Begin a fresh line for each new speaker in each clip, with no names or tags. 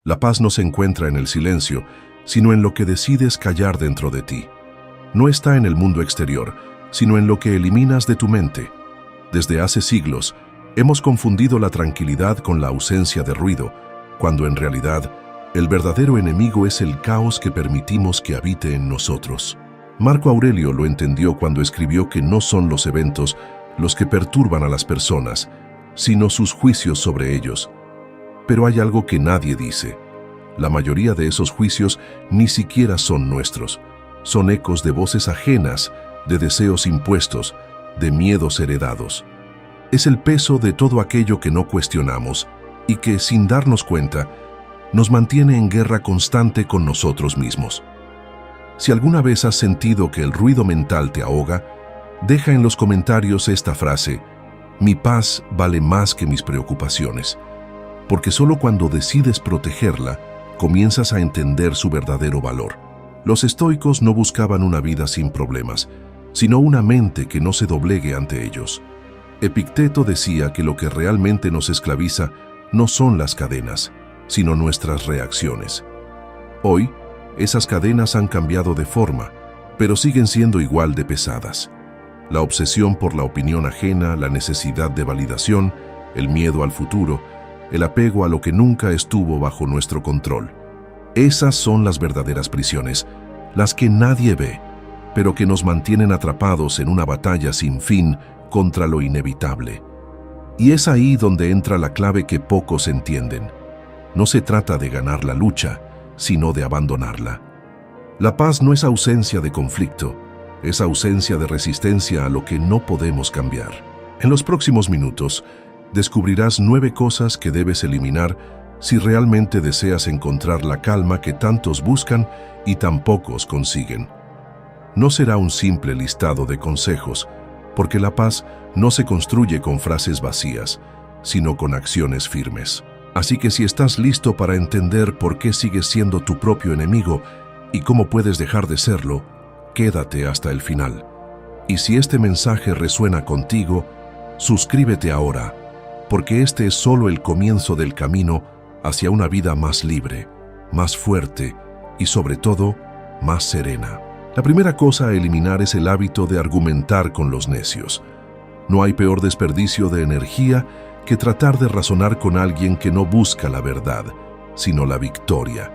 La paz no se encuentra en el silencio, sino en lo que decides callar dentro de ti. No está en el mundo exterior, sino en lo que eliminas de tu mente. Desde hace siglos, hemos confundido la tranquilidad con la ausencia de ruido, cuando en realidad, el verdadero enemigo es el caos que permitimos que habite en nosotros. Marco Aurelio lo entendió cuando escribió que no son los eventos los que perturban a las personas, sino sus juicios sobre ellos. Pero hay algo que nadie dice. La mayoría de esos juicios ni siquiera son nuestros. Son ecos de voces ajenas, de deseos impuestos, de miedos heredados. Es el peso de todo aquello que no cuestionamos y que, sin darnos cuenta, nos mantiene en guerra constante con nosotros mismos. Si alguna vez has sentido que el ruido mental te ahoga, deja en los comentarios esta frase: mi paz vale más que mis preocupaciones. Porque solo cuando decides protegerla, comienzas a entender su verdadero valor. Los estoicos no buscaban una vida sin problemas, sino una mente que no se doblegue ante ellos. Epicteto decía que lo que realmente nos esclaviza no son las cadenas, sino nuestras reacciones. Hoy, esas cadenas han cambiado de forma, pero siguen siendo igual de pesadas. La obsesión por la opinión ajena, la necesidad de validación, el miedo al futuro, el apego a lo que nunca estuvo bajo nuestro control. Esas son las verdaderas prisiones, las que nadie ve, pero que nos mantienen atrapados en una batalla sin fin contra lo inevitable. Y es ahí donde entra la clave que pocos entienden. No se trata de ganar la lucha, sino de abandonarla. La paz no es ausencia de conflicto, es ausencia de resistencia a lo que no podemos cambiar. En los próximos minutos, descubrirás 9 cosas que debes eliminar si realmente deseas encontrar la calma que tantos buscan y tan pocos consiguen. No será un simple listado de consejos, porque la paz no se construye con frases vacías, sino con acciones firmes. Así que si estás listo para entender por qué sigues siendo tu propio enemigo y cómo puedes dejar de serlo, quédate hasta el final. Y si este mensaje resuena contigo, suscríbete ahora, porque este es solo el comienzo del camino hacia una vida más libre, más fuerte y sobre todo, más serena. La primera cosa a eliminar es el hábito de argumentar con los necios. No hay peor desperdicio de energía que tratar de razonar con alguien que no busca la verdad, sino la victoria.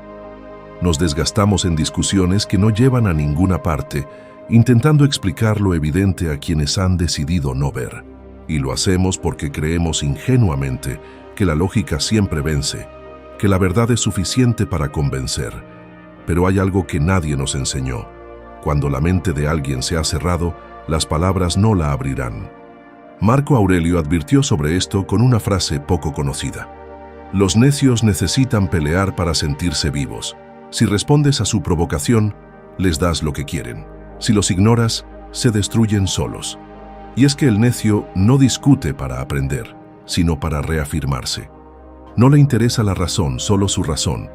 Nos desgastamos en discusiones que no llevan a ninguna parte, intentando explicar lo evidente a quienes han decidido no ver. Y lo hacemos porque creemos ingenuamente que la lógica siempre vence, que la verdad es suficiente para convencer. Pero hay algo que nadie nos enseñó. Cuando la mente de alguien se ha cerrado, las palabras no la abrirán. Marco Aurelio advirtió sobre esto con una frase poco conocida. Los necios necesitan pelear para sentirse vivos. Si respondes a su provocación, les das lo que quieren. Si los ignoras, se destruyen solos. Y es que el necio no discute para aprender, sino para reafirmarse. No le interesa la razón, solo su razón.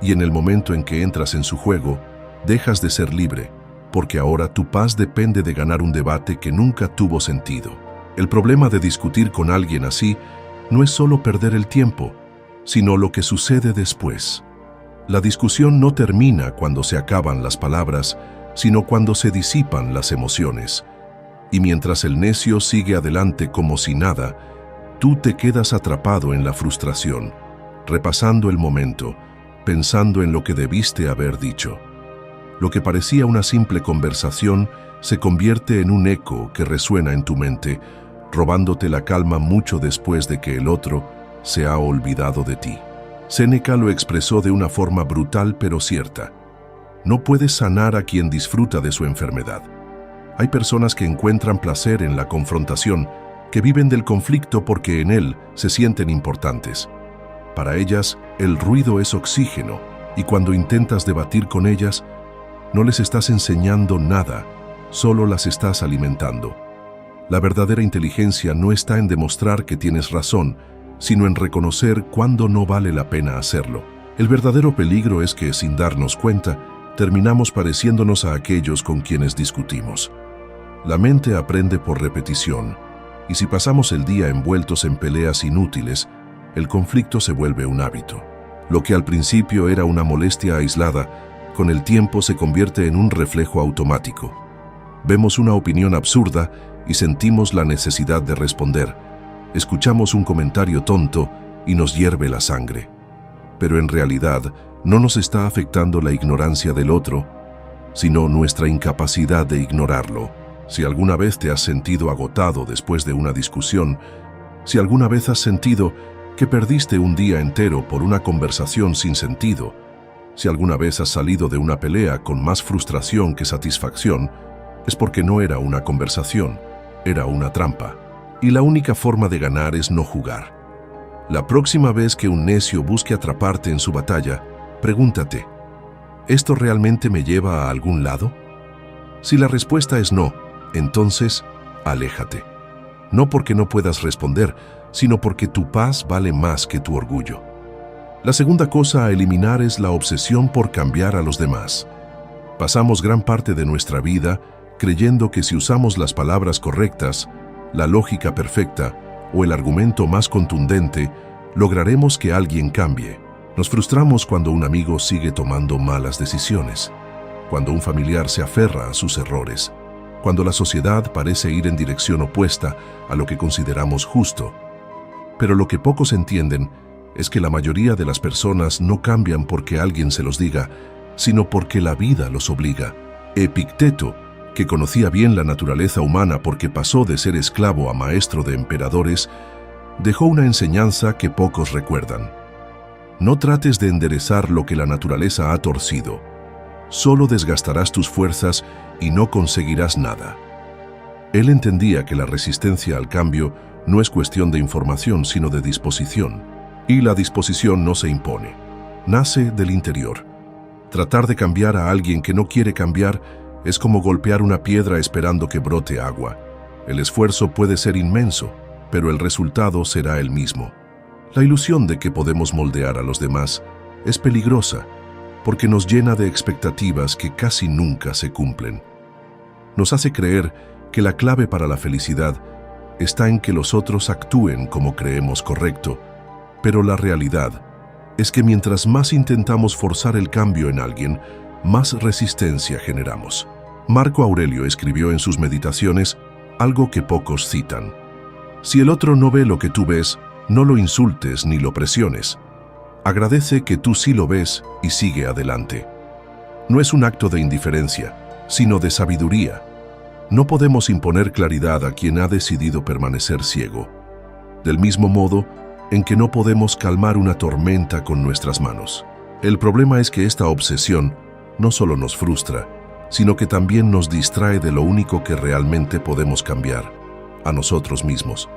Y en el momento en que entras en su juego, dejas de ser libre, porque ahora tu paz depende de ganar un debate que nunca tuvo sentido. El problema de discutir con alguien así no es solo perder el tiempo, sino lo que sucede después. La discusión no termina cuando se acaban las palabras, sino cuando se disipan las emociones. Y mientras el necio sigue adelante como si nada, tú te quedas atrapado en la frustración, repasando el momento, pensando en lo que debiste haber dicho. Lo que parecía una simple conversación se convierte en un eco que resuena en tu mente, robándote la calma mucho después de que el otro se ha olvidado de ti. Séneca lo expresó de una forma brutal pero cierta. No puedes sanar a quien disfruta de su enfermedad. Hay personas que encuentran placer en la confrontación, que viven del conflicto porque en él se sienten importantes. Para ellas, el ruido es oxígeno, y cuando intentas debatir con ellas, no les estás enseñando nada, solo las estás alimentando. La verdadera inteligencia no está en demostrar que tienes razón, sino en reconocer cuándo no vale la pena hacerlo. El verdadero peligro es que, sin darnos cuenta, terminamos pareciéndonos a aquellos con quienes discutimos. La mente aprende por repetición, y si pasamos el día envueltos en peleas inútiles, el conflicto se vuelve un hábito. Lo que al principio era una molestia aislada, con el tiempo se convierte en un reflejo automático. Vemos una opinión absurda y sentimos la necesidad de responder. Escuchamos un comentario tonto y nos hierve la sangre. Pero en realidad no nos está afectando la ignorancia del otro, sino nuestra incapacidad de ignorarlo. Si alguna vez te has sentido agotado después de una discusión, si alguna vez has sentido que perdiste un día entero por una conversación sin sentido, si alguna vez has salido de una pelea con más frustración que satisfacción, es porque no era una conversación, era una trampa. Y la única forma de ganar es no jugar. La próxima vez que un necio busque atraparte en su batalla, pregúntate, ¿esto realmente me lleva a algún lado? Si la respuesta es no, entonces, aléjate. No porque no puedas responder, sino porque tu paz vale más que tu orgullo. La segunda cosa a eliminar es la obsesión por cambiar a los demás. Pasamos gran parte de nuestra vida creyendo que si usamos las palabras correctas, la lógica perfecta o el argumento más contundente, lograremos que alguien cambie. Nos frustramos cuando un amigo sigue tomando malas decisiones, cuando un familiar se aferra a sus errores, cuando la sociedad parece ir en dirección opuesta a lo que consideramos justo. Pero lo que pocos entienden es que la mayoría de las personas no cambian porque alguien se los diga, sino porque la vida los obliga. Epicteto, que conocía bien la naturaleza humana porque pasó de ser esclavo a maestro de emperadores, dejó una enseñanza que pocos recuerdan. No trates de enderezar lo que la naturaleza ha torcido. Solo desgastarás tus fuerzas y no conseguirás nada. Él entendía que la resistencia al cambio no es cuestión de información, sino de disposición. Y la disposición no se impone. Nace del interior. Tratar de cambiar a alguien que no quiere cambiar es como golpear una piedra esperando que brote agua. El esfuerzo puede ser inmenso, pero el resultado será el mismo. La ilusión de que podemos moldear a los demás es peligrosa, porque nos llena de expectativas que casi nunca se cumplen. Nos hace creer que la clave para la felicidad está en que los otros actúen como creemos correcto, pero la realidad es que mientras más intentamos forzar el cambio en alguien, más resistencia generamos. Marco Aurelio escribió en sus meditaciones algo que pocos citan. Si el otro no ve lo que tú ves, no lo insultes ni lo presiones. Agradece que tú sí lo ves y sigue adelante. No es un acto de indiferencia, sino de sabiduría. No podemos imponer claridad a quien ha decidido permanecer ciego. Del mismo modo en que no podemos calmar una tormenta con nuestras manos. El problema es que esta obsesión no solo nos frustra, sino que también nos distrae de lo único que realmente podemos cambiar, a nosotros mismos.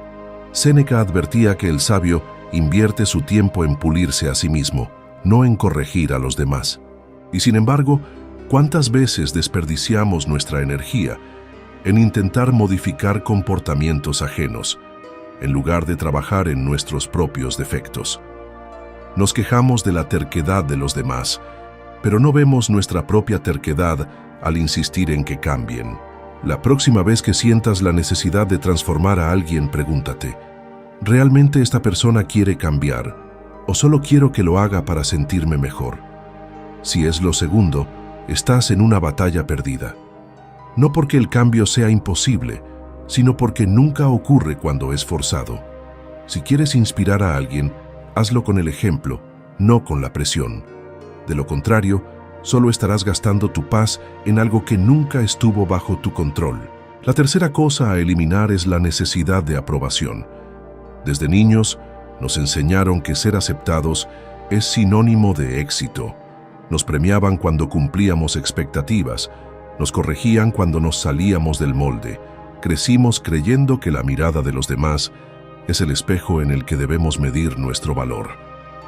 Séneca advertía que el sabio invierte su tiempo en pulirse a sí mismo, no en corregir a los demás. Y sin embargo, ¿cuántas veces desperdiciamos nuestra energía en intentar modificar comportamientos ajenos, en lugar de trabajar en nuestros propios defectos? Nos quejamos de la terquedad de los demás, pero no vemos nuestra propia terquedad al insistir en que cambien. La próxima vez que sientas la necesidad de transformar a alguien, pregúntate, ¿realmente esta persona quiere cambiar o solo quiero que lo haga para sentirme mejor? Si es lo segundo, estás en una batalla perdida. No porque el cambio sea imposible, sino porque nunca ocurre cuando es forzado. Si quieres inspirar a alguien, hazlo con el ejemplo, no con la presión. De lo contrario, solo estarás gastando tu paz en algo que nunca estuvo bajo tu control. La tercera cosa a eliminar es la necesidad de aprobación. Desde niños, nos enseñaron que ser aceptados es sinónimo de éxito. Nos premiaban cuando cumplíamos expectativas, nos corregían cuando nos salíamos del molde. Crecimos creyendo que la mirada de los demás es el espejo en el que debemos medir nuestro valor.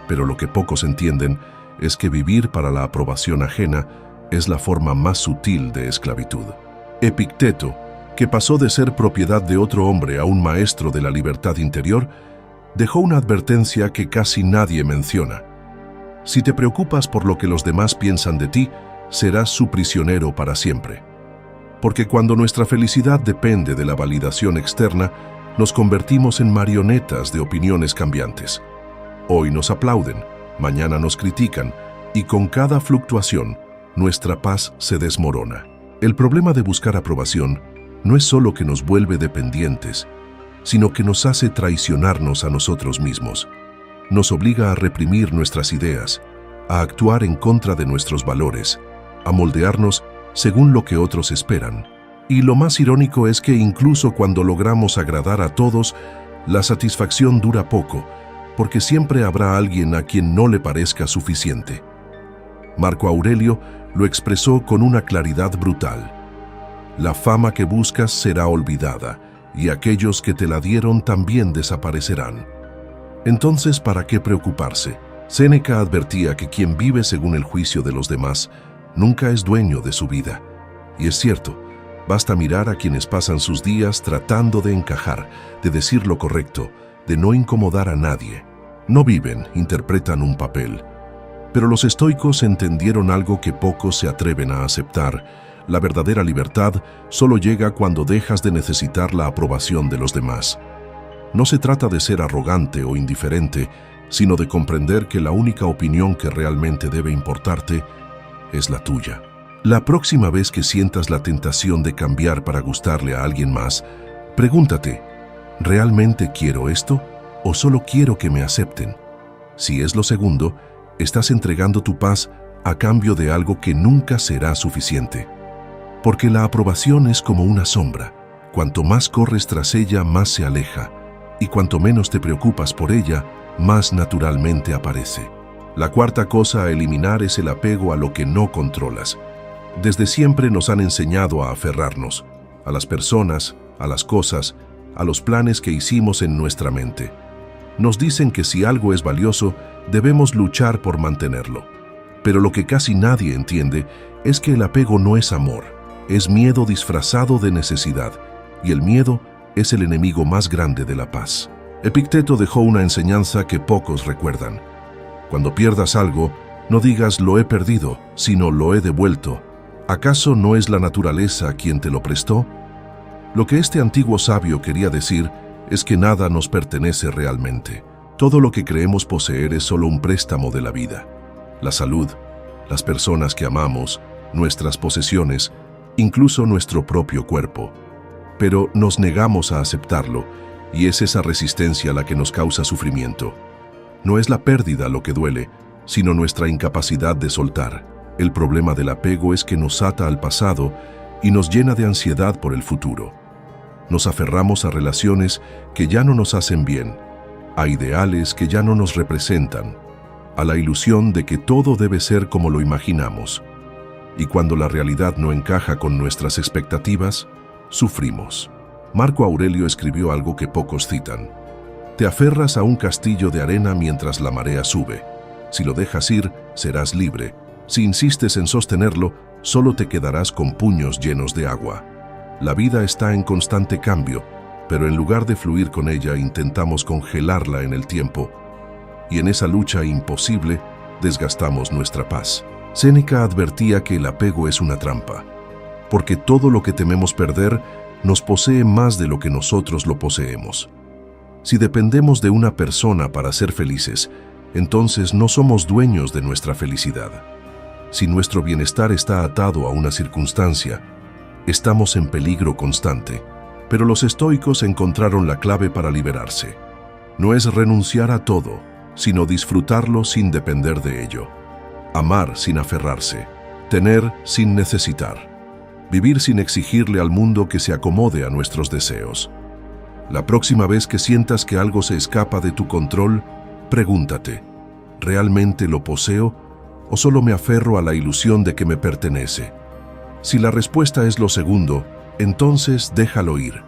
Pero lo que pocos entienden es que vivir para la aprobación ajena es la forma más sutil de esclavitud. Epicteto, que pasó de ser propiedad de otro hombre a un maestro de la libertad interior, dejó una advertencia que casi nadie menciona. Si te preocupas por lo que los demás piensan de ti, serás su prisionero para siempre. Porque cuando nuestra felicidad depende de la validación externa, nos convertimos en marionetas de opiniones cambiantes. Hoy nos aplauden, mañana nos critican, y con cada fluctuación, nuestra paz se desmorona. El problema de buscar aprobación no es solo que nos vuelve dependientes, sino que nos hace traicionarnos a nosotros mismos. Nos obliga a reprimir nuestras ideas, a actuar en contra de nuestros valores, a moldearnos según lo que otros esperan. Y lo más irónico es que incluso cuando logramos agradar a todos, la satisfacción dura poco, porque siempre habrá alguien a quien no le parezca suficiente. Marco Aurelio lo expresó con una claridad brutal. La fama que buscas será olvidada, y aquellos que te la dieron también desaparecerán. Entonces, ¿para qué preocuparse? Séneca advertía que quien vive según el juicio de los demás nunca es dueño de su vida. Y es cierto, basta mirar a quienes pasan sus días tratando de encajar, de decir lo correcto, de no incomodar a nadie. No viven, interpretan un papel. Pero los estoicos entendieron algo que pocos se atreven a aceptar. La verdadera libertad solo llega cuando dejas de necesitar la aprobación de los demás. No se trata de ser arrogante o indiferente, sino de comprender que la única opinión que realmente debe importarte es la tuya. La próxima vez que sientas la tentación de cambiar para gustarle a alguien más, pregúntate, ¿realmente quiero esto o solo quiero que me acepten? Si es lo segundo, estás entregando tu paz a cambio de algo que nunca será suficiente. Porque la aprobación es como una sombra. Cuanto más corres tras ella, más se aleja, y cuanto menos te preocupas por ella, más naturalmente aparece. La cuarta cosa a eliminar es el apego a lo que no controlas. Desde siempre nos han enseñado a aferrarnos, a las personas, a las cosas, a los planes que hicimos en nuestra mente. Nos dicen que si algo es valioso, debemos luchar por mantenerlo. Pero lo que casi nadie entiende es que el apego no es amor, es miedo disfrazado de necesidad, y el miedo es el enemigo más grande de la paz. Epicteto dejó una enseñanza que pocos recuerdan. Cuando pierdas algo, no digas lo he perdido, sino lo he devuelto. ¿Acaso no es la naturaleza quien te lo prestó? Lo que este antiguo sabio quería decir es que nada nos pertenece realmente. Todo lo que creemos poseer es solo un préstamo de la vida. La salud, las personas que amamos, nuestras posesiones, incluso nuestro propio cuerpo. Pero nos negamos a aceptarlo, y es esa resistencia la que nos causa sufrimiento. No es la pérdida lo que duele, sino nuestra incapacidad de soltar. El problema del apego es que nos ata al pasado y nos llena de ansiedad por el futuro. Nos aferramos a relaciones que ya no nos hacen bien, a ideales que ya no nos representan, a la ilusión de que todo debe ser como lo imaginamos. Y cuando la realidad no encaja con nuestras expectativas, sufrimos. Marco Aurelio escribió algo que pocos citan. Te aferras a un castillo de arena mientras la marea sube. Si lo dejas ir, serás libre. Si insistes en sostenerlo, solo te quedarás con puños llenos de agua. La vida está en constante cambio, pero en lugar de fluir con ella, intentamos congelarla en el tiempo. Y en esa lucha imposible, desgastamos nuestra paz. Séneca advertía que el apego es una trampa, porque todo lo que tememos perder nos posee más de lo que nosotros lo poseemos. Si dependemos de una persona para ser felices, entonces no somos dueños de nuestra felicidad. Si nuestro bienestar está atado a una circunstancia, estamos en peligro constante. Pero los estoicos encontraron la clave para liberarse. No es renunciar a todo, sino disfrutarlo sin depender de ello. Amar sin aferrarse, tener sin necesitar, vivir sin exigirle al mundo que se acomode a nuestros deseos. La próxima vez que sientas que algo se escapa de tu control, pregúntate, ¿realmente lo poseo o solo me aferro a la ilusión de que me pertenece? Si la respuesta es lo segundo, entonces déjalo ir.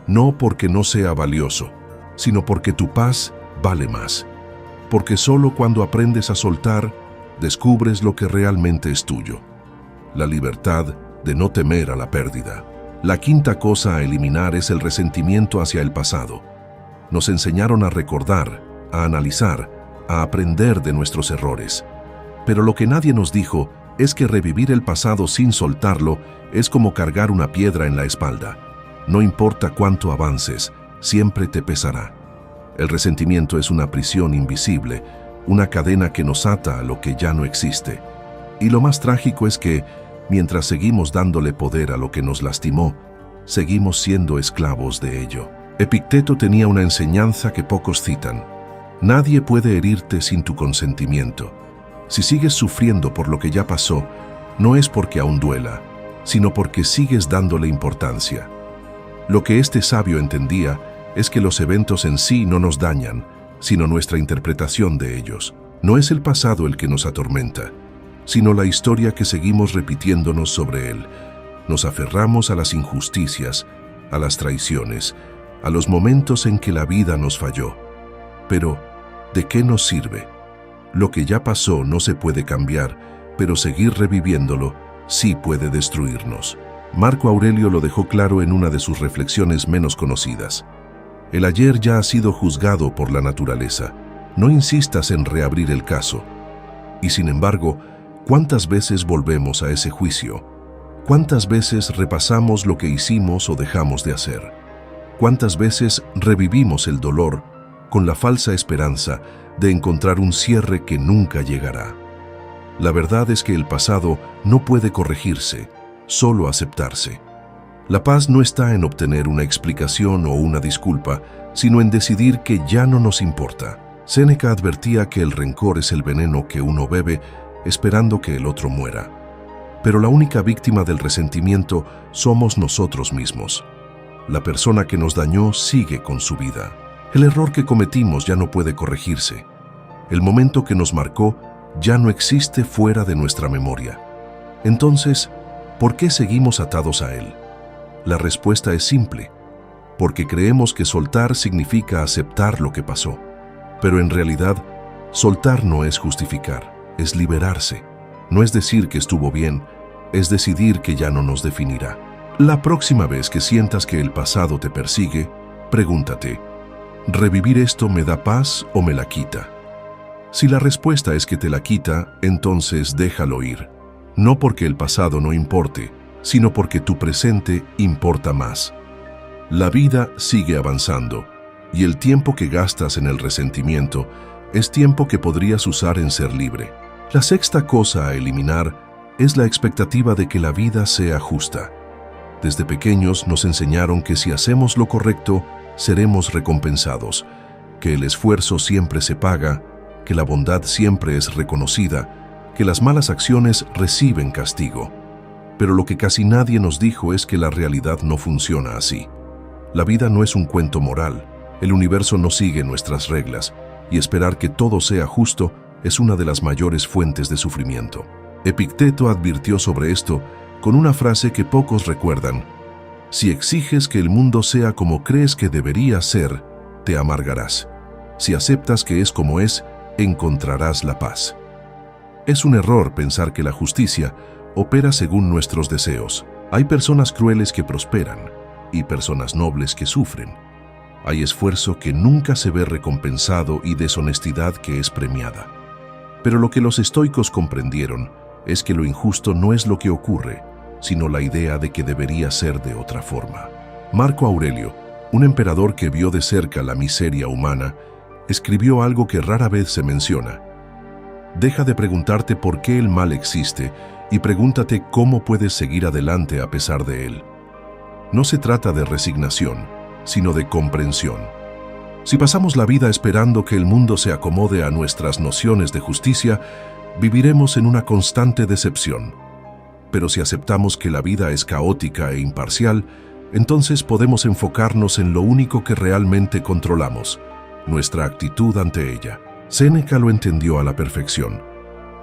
No porque no sea valioso, sino porque tu paz vale más. Porque solo cuando aprendes a soltar, descubres lo que realmente es tuyo. La libertad de no temer a la pérdida. La quinta cosa a eliminar es el resentimiento hacia el pasado. Nos enseñaron a recordar, a analizar, a aprender de nuestros errores. Pero lo que nadie nos dijo es que revivir el pasado sin soltarlo es como cargar una piedra en la espalda. No importa cuánto avances, siempre te pesará. El resentimiento es una prisión invisible, una cadena que nos ata a lo que ya no existe. Y lo más trágico es que, mientras seguimos dándole poder a lo que nos lastimó, seguimos siendo esclavos de ello. Epicteto tenía una enseñanza que pocos citan. Nadie puede herirte sin tu consentimiento. Si sigues sufriendo por lo que ya pasó, no es porque aún duela, sino porque sigues dándole importancia. Lo que este sabio entendía es que los eventos en sí no nos dañan, sino nuestra interpretación de ellos. No es el pasado el que nos atormenta, sino la historia que seguimos repitiéndonos sobre él. Nos aferramos a las injusticias, a las traiciones, a los momentos en que la vida nos falló. Pero, ¿de qué nos sirve? Lo que ya pasó no se puede cambiar, pero seguir reviviéndolo sí puede destruirnos. Marco Aurelio lo dejó claro en una de sus reflexiones menos conocidas. El ayer ya ha sido juzgado por la naturaleza. No insistas en reabrir el caso. Y sin embargo, ¿cuántas veces volvemos a ese juicio? ¿Cuántas veces repasamos lo que hicimos o dejamos de hacer? ¿Cuántas veces revivimos el dolor con la falsa esperanza de encontrar un cierre que nunca llegará? La verdad es que el pasado no puede corregirse, solo aceptarse. La paz no está en obtener una explicación o una disculpa, sino en decidir que ya no nos importa. Séneca advertía que el rencor es el veneno que uno bebe esperando que el otro muera. Pero la única víctima del resentimiento somos nosotros mismos. La persona que nos dañó sigue con su vida. El error que cometimos ya no puede corregirse. El momento que nos marcó ya no existe fuera de nuestra memoria. Entonces, ¿por qué seguimos atados a él? La respuesta es simple, porque creemos que soltar significa aceptar lo que pasó. Pero en realidad, soltar no es justificar, es liberarse. No es decir que estuvo bien, es decidir que ya no nos definirá. La próxima vez que sientas que el pasado te persigue, pregúntate, ¿revivir esto me da paz o me la quita? Si la respuesta es que te la quita, entonces déjalo ir. No porque el pasado no importe, sino porque tu presente importa más. La vida sigue avanzando, y el tiempo que gastas en el resentimiento es tiempo que podrías usar en ser libre. La sexta cosa a eliminar es la expectativa de que la vida sea justa. Desde pequeños nos enseñaron que si hacemos lo correcto, seremos recompensados, que el esfuerzo siempre se paga, que la bondad siempre es reconocida, que las malas acciones reciben castigo. Pero lo que casi nadie nos dijo es que la realidad no funciona así. La vida no es un cuento moral, el universo no sigue nuestras reglas, y esperar que todo sea justo es una de las mayores fuentes de sufrimiento. Epicteto advirtió sobre esto con una frase que pocos recuerdan: si exiges que el mundo sea como crees que debería ser, te amargarás. Si aceptas que es como es, encontrarás la paz. Es un error pensar que la justicia opera según nuestros deseos. Hay personas crueles que prosperan y personas nobles que sufren. Hay esfuerzo que nunca se ve recompensado y deshonestidad que es premiada. Pero lo que los estoicos comprendieron es que lo injusto no es lo que ocurre, sino la idea de que debería ser de otra forma. Marco Aurelio, un emperador que vio de cerca la miseria humana, escribió algo que rara vez se menciona. Deja de preguntarte por qué el mal existe y pregúntate cómo puedes seguir adelante a pesar de él. No se trata de resignación, sino de comprensión. Si pasamos la vida esperando que el mundo se acomode a nuestras nociones de justicia, viviremos en una constante decepción. Pero si aceptamos que la vida es caótica e imparcial, entonces podemos enfocarnos en lo único que realmente controlamos: nuestra actitud ante ella. Séneca lo entendió a la perfección.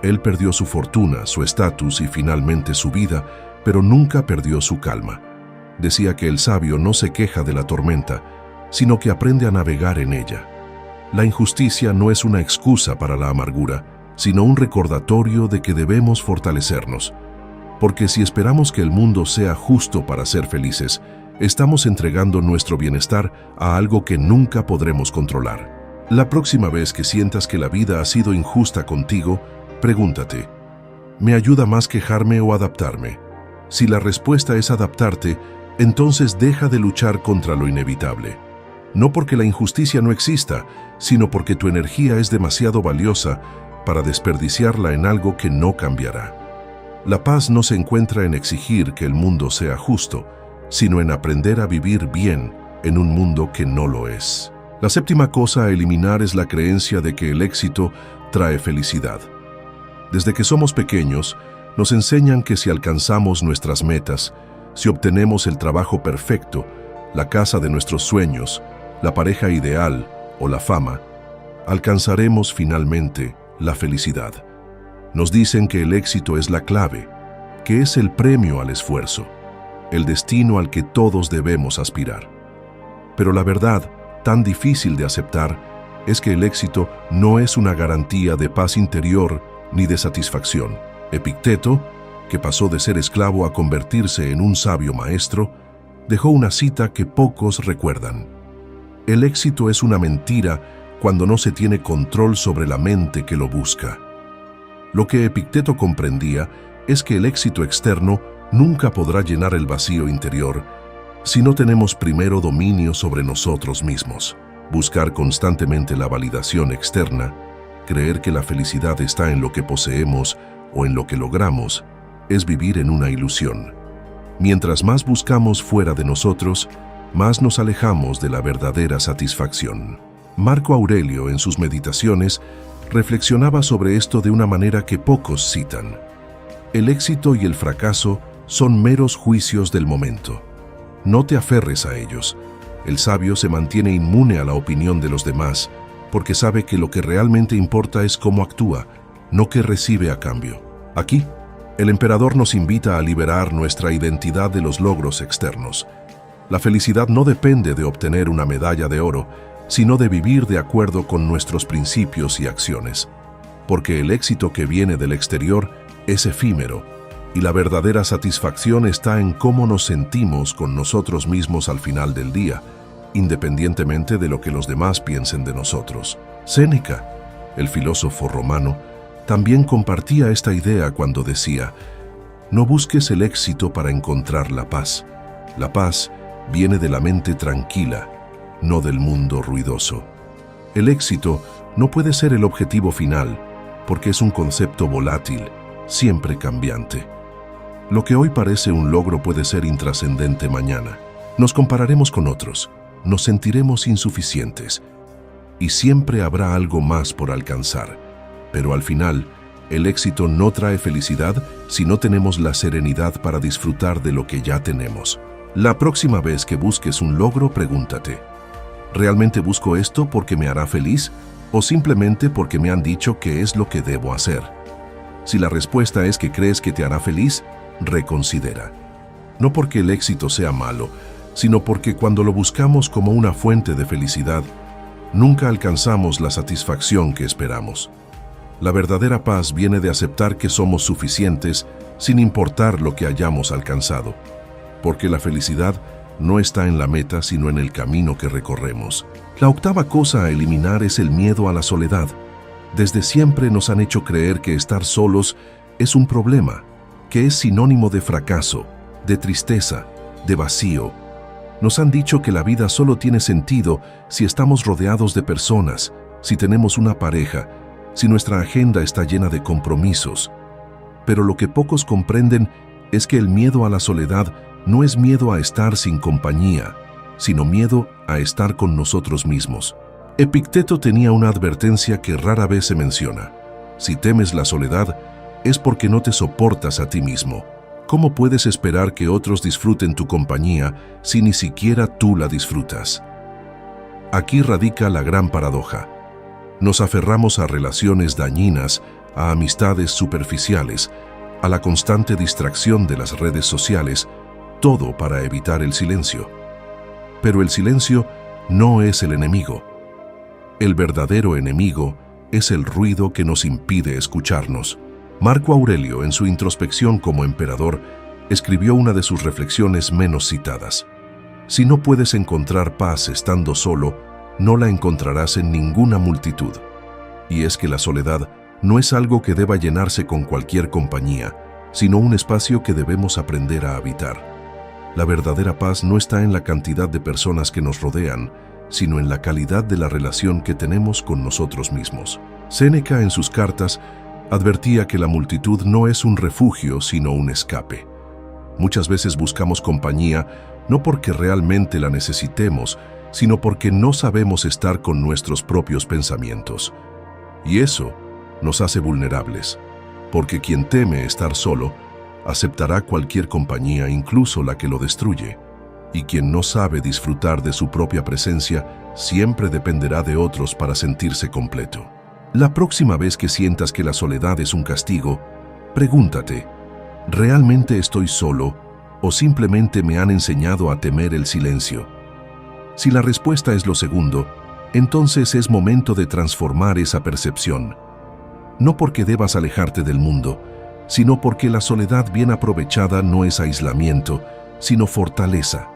Él perdió su fortuna, su estatus y finalmente su vida, pero nunca perdió su calma. Decía que el sabio no se queja de la tormenta, sino que aprende a navegar en ella. La injusticia no es una excusa para la amargura, sino un recordatorio de que debemos fortalecernos. Porque si esperamos que el mundo sea justo para ser felices, estamos entregando nuestro bienestar a algo que nunca podremos controlar. La próxima vez que sientas que la vida ha sido injusta contigo, pregúntate, ¿me ayuda más quejarme o adaptarme? Si la respuesta es adaptarte, entonces deja de luchar contra lo inevitable. No porque la injusticia no exista, sino porque tu energía es demasiado valiosa para desperdiciarla en algo que no cambiará. La paz no se encuentra en exigir que el mundo sea justo, sino en aprender a vivir bien en un mundo que no lo es. La séptima cosa a eliminar es la creencia de que el éxito trae felicidad. Desde que somos pequeños, nos enseñan que si alcanzamos nuestras metas, si obtenemos el trabajo perfecto, la casa de nuestros sueños, la pareja ideal o la fama, alcanzaremos finalmente la felicidad. Nos dicen que el éxito es la clave, que es el premio al esfuerzo, el destino al que todos debemos aspirar. Pero la verdad, tan difícil de aceptar, es que el éxito no es una garantía de paz interior ni de satisfacción. Epicteto, que pasó de ser esclavo a convertirse en un sabio maestro, dejó una cita que pocos recuerdan. El éxito es una mentira cuando no se tiene control sobre la mente que lo busca. Lo que Epicteto comprendía es que el éxito externo nunca podrá llenar el vacío interior si no tenemos primero dominio sobre nosotros mismos. Buscar constantemente la validación externa, creer que la felicidad está en lo que poseemos o en lo que logramos, es vivir en una ilusión. Mientras más buscamos fuera de nosotros, más nos alejamos de la verdadera satisfacción. Marco Aurelio, en sus meditaciones, reflexionaba sobre esto de una manera que pocos citan. El éxito y el fracaso son meros juicios del momento. No te aferres a ellos. El sabio se mantiene inmune a la opinión de los demás, porque sabe que lo que realmente importa es cómo actúa, no qué recibe a cambio. Aquí, el emperador nos invita a liberar nuestra identidad de los logros externos. La felicidad no depende de obtener una medalla de oro, sino de vivir de acuerdo con nuestros principios y acciones. Porque el éxito que viene del exterior es efímero, y la verdadera satisfacción está en cómo nos sentimos con nosotros mismos al final del día, independientemente de lo que los demás piensen de nosotros. Séneca, el filósofo romano, también compartía esta idea cuando decía: no busques el éxito para encontrar la paz. La paz viene de la mente tranquila, no del mundo ruidoso. El éxito no puede ser el objetivo final, porque es un concepto volátil, siempre cambiante. Lo que hoy parece un logro puede ser intrascendente mañana. Nos compararemos con otros, nos sentiremos insuficientes, y siempre habrá algo más por alcanzar. Pero al final, el éxito no trae felicidad si no tenemos la serenidad para disfrutar de lo que ya tenemos. La próxima vez que busques un logro, pregúntate: ¿realmente busco esto porque me hará feliz o simplemente porque me han dicho que es lo que debo hacer? Si la respuesta es que crees que te hará feliz, reconsidera. No porque el éxito sea malo, sino porque cuando lo buscamos como una fuente de felicidad, nunca alcanzamos la satisfacción que esperamos. La verdadera paz viene de aceptar que somos suficientes sin importar lo que hayamos alcanzado, porque la felicidad no está en la meta, sino en el camino que recorremos. La octava cosa a eliminar es el miedo a la soledad. Desde siempre nos han hecho creer que estar solos es un problema, que es sinónimo de fracaso, de tristeza, de vacío. Nos han dicho que la vida solo tiene sentido si estamos rodeados de personas, si tenemos una pareja, si nuestra agenda está llena de compromisos. Pero lo que pocos comprenden es que el miedo a la soledad no es miedo a estar sin compañía, sino miedo a estar con nosotros mismos. Epicteto tenía una advertencia que rara vez se menciona: si temes la soledad, es porque no te soportas a ti mismo. ¿Cómo puedes esperar que otros disfruten tu compañía si ni siquiera tú la disfrutas? Aquí radica la gran paradoja. Nos aferramos a relaciones dañinas, a amistades superficiales, a la constante distracción de las redes sociales, todo para evitar el silencio. Pero el silencio no es el enemigo. El verdadero enemigo es el ruido que nos impide escucharnos. Marco Aurelio, en su introspección como emperador, escribió una de sus reflexiones menos citadas: si no puedes encontrar paz estando solo, no la encontrarás en ninguna multitud. Y es que la soledad no es algo que deba llenarse con cualquier compañía, sino un espacio que debemos aprender a habitar. La verdadera paz no está en la cantidad de personas que nos rodean, sino en la calidad de la relación que tenemos con nosotros mismos. Séneca, en sus cartas, advertía que la multitud no es un refugio, sino un escape. Muchas veces buscamos compañía no porque realmente la necesitemos, sino porque no sabemos estar con nuestros propios pensamientos. Y eso nos hace vulnerables, porque quien teme estar solo, aceptará cualquier compañía, incluso la que lo destruye. Y quien no sabe disfrutar de su propia presencia, siempre dependerá de otros para sentirse completo. La próxima vez que sientas que la soledad es un castigo, pregúntate, ¿realmente estoy solo o simplemente me han enseñado a temer el silencio? Si la respuesta es lo segundo, entonces es momento de transformar esa percepción. No porque debas alejarte del mundo, sino porque la soledad bien aprovechada no es aislamiento, sino fortaleza.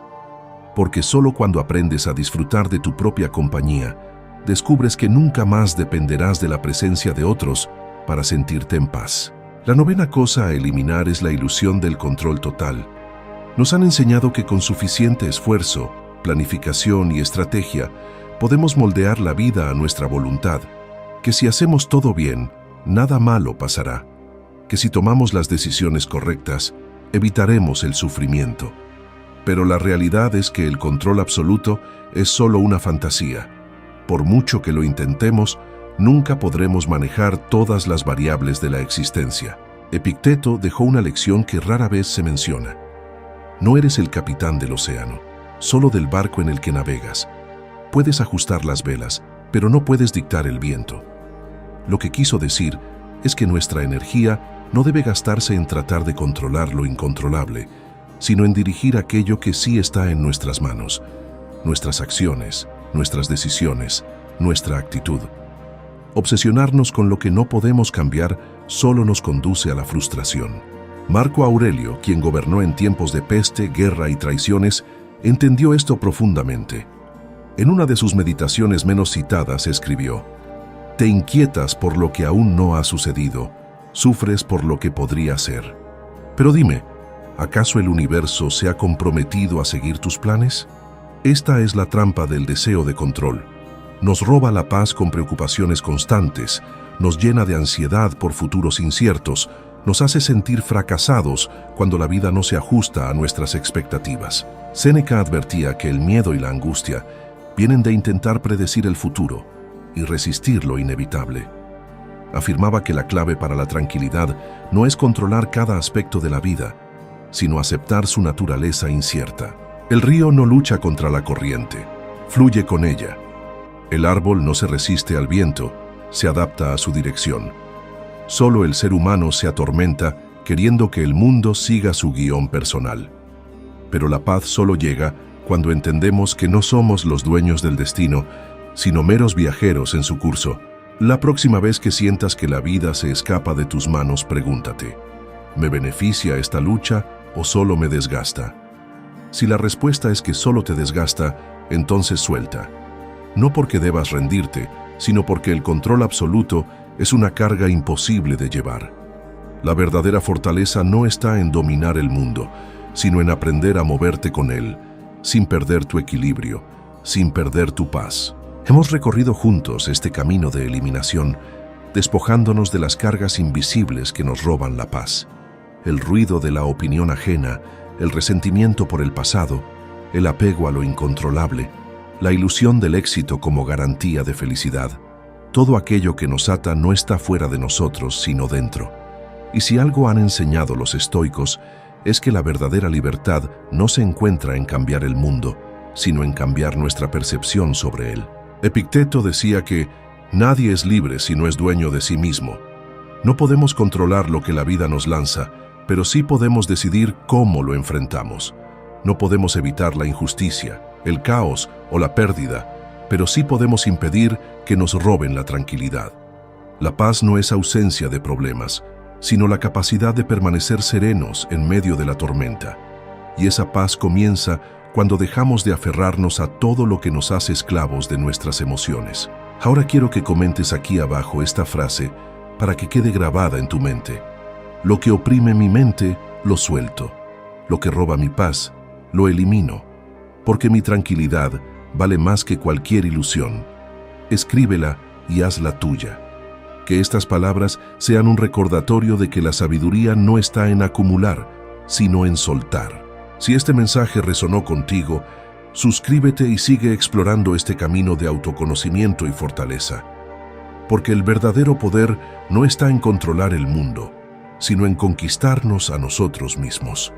Porque solo cuando aprendes a disfrutar de tu propia compañía, descubres que nunca más dependerás de la presencia de otros para sentirte en paz. La novena cosa a eliminar es la ilusión del control total. Nos han enseñado que con suficiente esfuerzo, planificación y estrategia, podemos moldear la vida a nuestra voluntad, que si hacemos todo bien, nada malo pasará, que si tomamos las decisiones correctas, evitaremos el sufrimiento. Pero la realidad es que el control absoluto es solo una fantasía. Por mucho que lo intentemos, nunca podremos manejar todas las variables de la existencia. Epicteto dejó una lección que rara vez se menciona. No eres el capitán del océano, solo del barco en el que navegas. Puedes ajustar las velas, pero no puedes dictar el viento. Lo que quiso decir es que nuestra energía no debe gastarse en tratar de controlar lo incontrolable, sino en dirigir aquello que sí está en nuestras manos, nuestras acciones, nuestras decisiones, nuestra actitud. Obsesionarnos con lo que no podemos cambiar solo nos conduce a la frustración. Marco Aurelio, quien gobernó en tiempos de peste, guerra y traiciones, entendió esto profundamente. En una de sus meditaciones menos citadas escribió: «Te inquietas por lo que aún no ha sucedido, sufres por lo que podría ser. Pero dime, ¿acaso el universo se ha comprometido a seguir tus planes?». Esta es la trampa del deseo de control. Nos roba la paz con preocupaciones constantes, nos llena de ansiedad por futuros inciertos, nos hace sentir fracasados cuando la vida no se ajusta a nuestras expectativas. Séneca advertía que el miedo y la angustia vienen de intentar predecir el futuro y resistir lo inevitable. Afirmaba que la clave para la tranquilidad no es controlar cada aspecto de la vida, sino aceptar su naturaleza incierta. El río no lucha contra la corriente, fluye con ella. El árbol no se resiste al viento, se adapta a su dirección. Solo el ser humano se atormenta queriendo que el mundo siga su guión personal. Pero la paz solo llega cuando entendemos que no somos los dueños del destino, sino meros viajeros en su curso. La próxima vez que sientas que la vida se escapa de tus manos, pregúntate: ¿me beneficia esta lucha o solo me desgasta? Si la respuesta es que solo te desgasta, entonces suelta. No porque debas rendirte, sino porque el control absoluto es una carga imposible de llevar. La verdadera fortaleza no está en dominar el mundo, sino en aprender a moverte con él, sin perder tu equilibrio, sin perder tu paz. Hemos recorrido juntos este camino de eliminación, despojándonos de las cargas invisibles que nos roban la paz. El ruido de la opinión ajena, el resentimiento por el pasado, el apego a lo incontrolable, la ilusión del éxito como garantía de felicidad. Todo aquello que nos ata no está fuera de nosotros, sino dentro. Y si algo han enseñado los estoicos, es que la verdadera libertad no se encuentra en cambiar el mundo, sino en cambiar nuestra percepción sobre él. Epicteto decía que nadie es libre si no es dueño de sí mismo. No podemos controlar lo que la vida nos lanza, pero sí podemos decidir cómo lo enfrentamos. No podemos evitar la injusticia, el caos o la pérdida, pero sí podemos impedir que nos roben la tranquilidad. La paz no es ausencia de problemas, sino la capacidad de permanecer serenos en medio de la tormenta. Y esa paz comienza cuando dejamos de aferrarnos a todo lo que nos hace esclavos de nuestras emociones. Ahora quiero que comentes aquí abajo esta frase para que quede grabada en tu mente. Lo que oprime mi mente, lo suelto. Lo que roba mi paz, lo elimino. Porque mi tranquilidad vale más que cualquier ilusión. Escríbela y hazla tuya. Que estas palabras sean un recordatorio de que la sabiduría no está en acumular, sino en soltar. Si este mensaje resonó contigo, suscríbete y sigue explorando este camino de autoconocimiento y fortaleza. Porque el verdadero poder no está en controlar el mundo, sino en conquistarnos a nosotros mismos.